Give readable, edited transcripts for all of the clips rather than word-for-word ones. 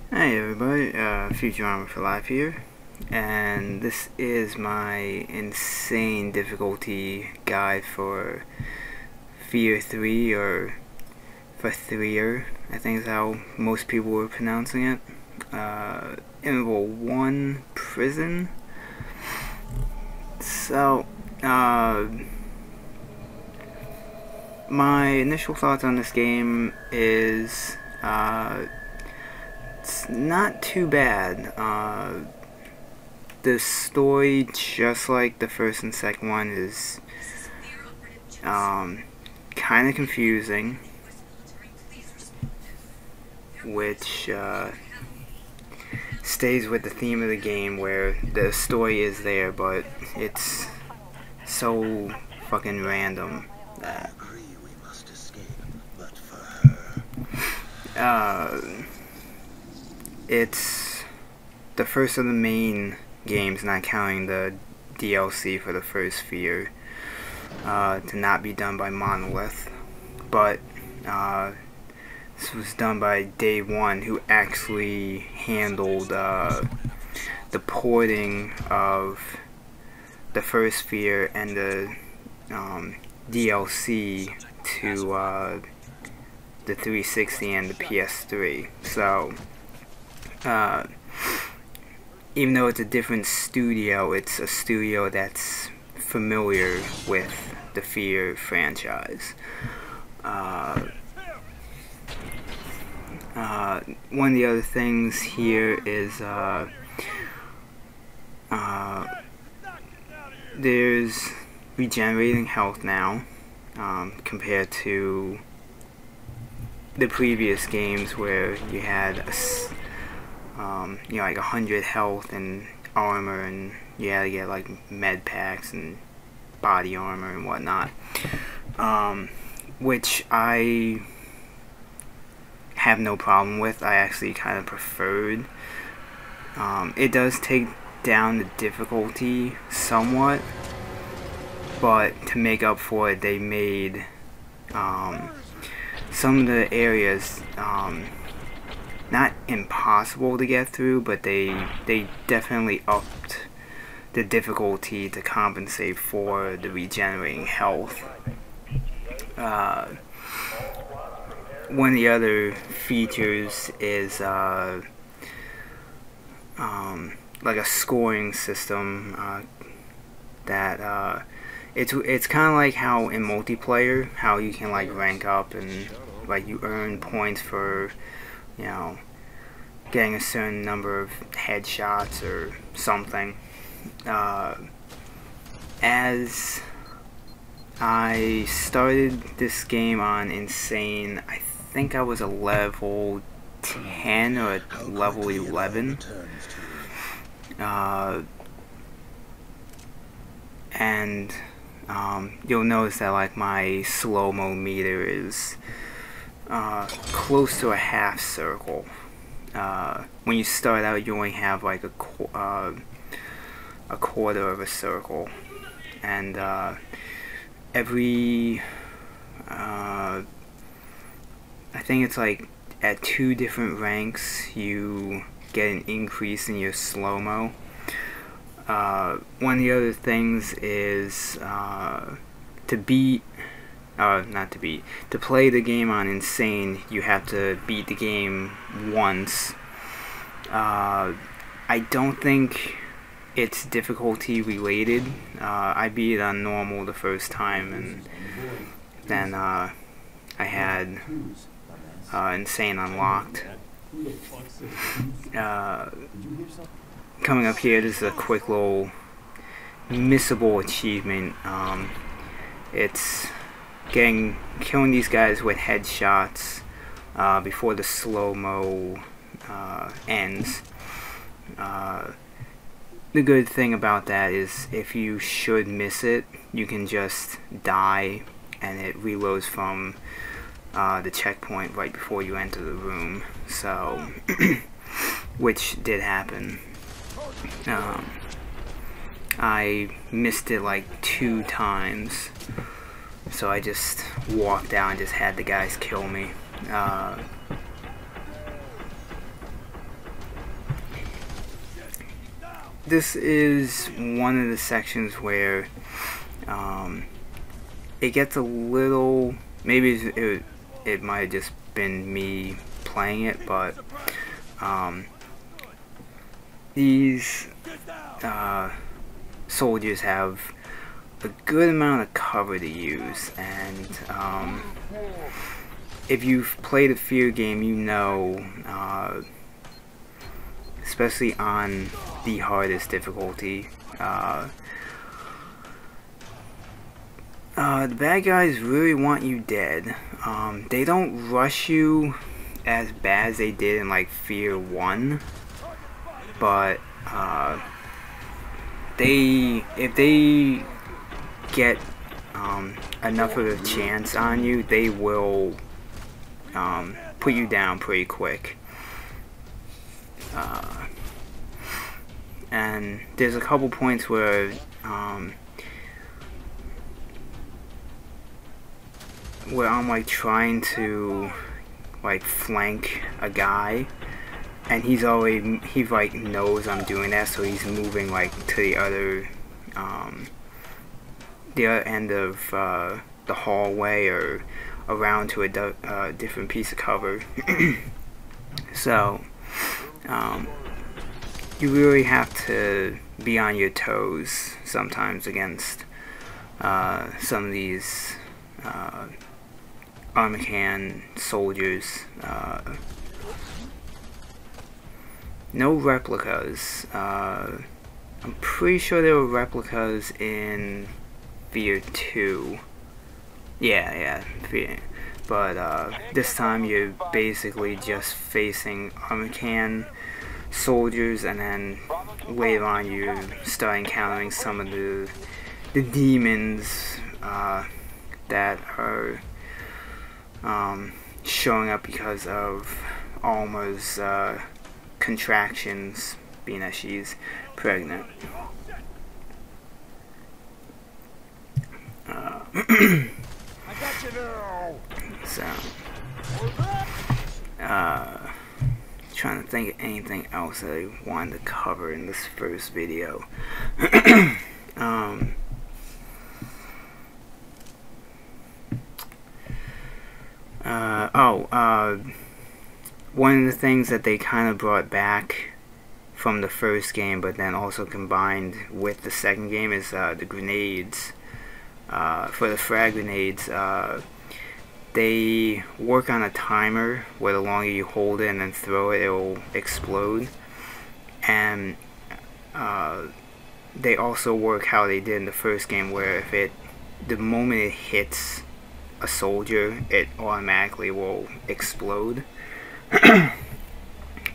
Hey everybody, Future Armor for Life here, and this is my insane difficulty guide for F.E.A.R 3, or F.E.A.R, I think is how most people were pronouncing it. Interval 1, Prison. So, my initial thoughts on this game is, it's not too bad. The story, just like the first and second one, is kind of confusing, which stays with the theme of the game, where the story is there, but it's so fucking random that it's the first of the main games, not counting the DLC for the first F.E.A.R, to not be done by Monolith, but this was done by Day One, who actually handled the porting of the first F.E.A.R and the DLC to the 360 and the PS3. So even though it's a different studio, it's a studio that's familiar with the F.E.A.R franchise. One of the other things here is there's regenerating health now, compared to the previous games where you had like 100 health and armor, and you had to get like med packs and body armor and whatnot, which I have no problem with. I actually kind of preferred. It does take down the difficulty somewhat, but to make up for it, they made some of the areas not impossible to get through, but they definitely upped the difficulty to compensate for the regenerating health. One of the other features is like a scoring system that it's kind of like how in multiplayer, how you can like rank up and like you earn points for, you know, getting a certain number of headshots or something. As I started this game on Insane, I think I was a level 10 or a level 11. And you'll notice that like my slow-mo meter is close to a half circle. When you start out, you only have like a quarter of a circle, and every I think it's like at 2 different ranks you get an increase in your slow-mo. One of the other things is to play the game on Insane, you have to beat the game once. I don't think it's difficulty related. I beat it on normal the first time, and then I had Insane unlocked. Coming up here, this is a quick little missable achievement. It's killing these guys with headshots before the slow-mo ends. The good thing about that is if you should miss it, you can just die and it reloads from the checkpoint right before you enter the room. So which did happen. I missed it like 2 times, so I just walked out and just had the guys kill me. this is one of the sections where it gets a little, maybe it might have just been me playing it, but these soldiers have a good amount of cover to use, and if you've played a F.E.A.R game, you know, especially on the hardest difficulty, the bad guys really want you dead. They don't rush you as bad as they did in like F.E.A.R 1, but if they get enough of a chance on you, they will put you down pretty quick. And there's a couple points where I'm like trying to like flank a guy, and he like knows I'm doing that, so he's moving like to the other end of the hallway or around to a different piece of cover. So you really have to be on your toes sometimes against some of these Armacan soldiers. No replicas. I'm pretty sure there were replicas in F.E.A.R 2. Yeah, but this time you're basically just facing Armacan soldiers, and then later on you start encountering some of the demons that are showing up because of Alma's contractions, being that she's pregnant. So, trying to think of anything else that I wanted to cover in this first video. One of the things that they kind of brought back from the first game, but then also combined with the second game, is the grenades. For the frag grenades, they work on a timer where the longer you hold it and then throw it, it'll explode. And they also work how they did in the first game, where if the moment it hits a soldier, it automatically will explode.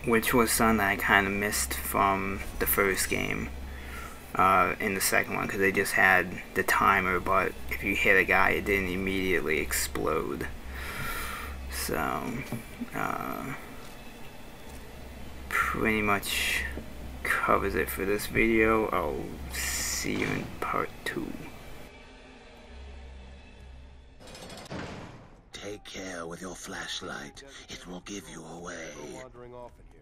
Which was something that I kind of missed from the first game in the second one, because they just had the timer, but if you hit a guy, it didn't immediately explode. So pretty much covers it for this video. I'll see you in part 2. Take care with your flashlight. It will give you away. Wandering off in here.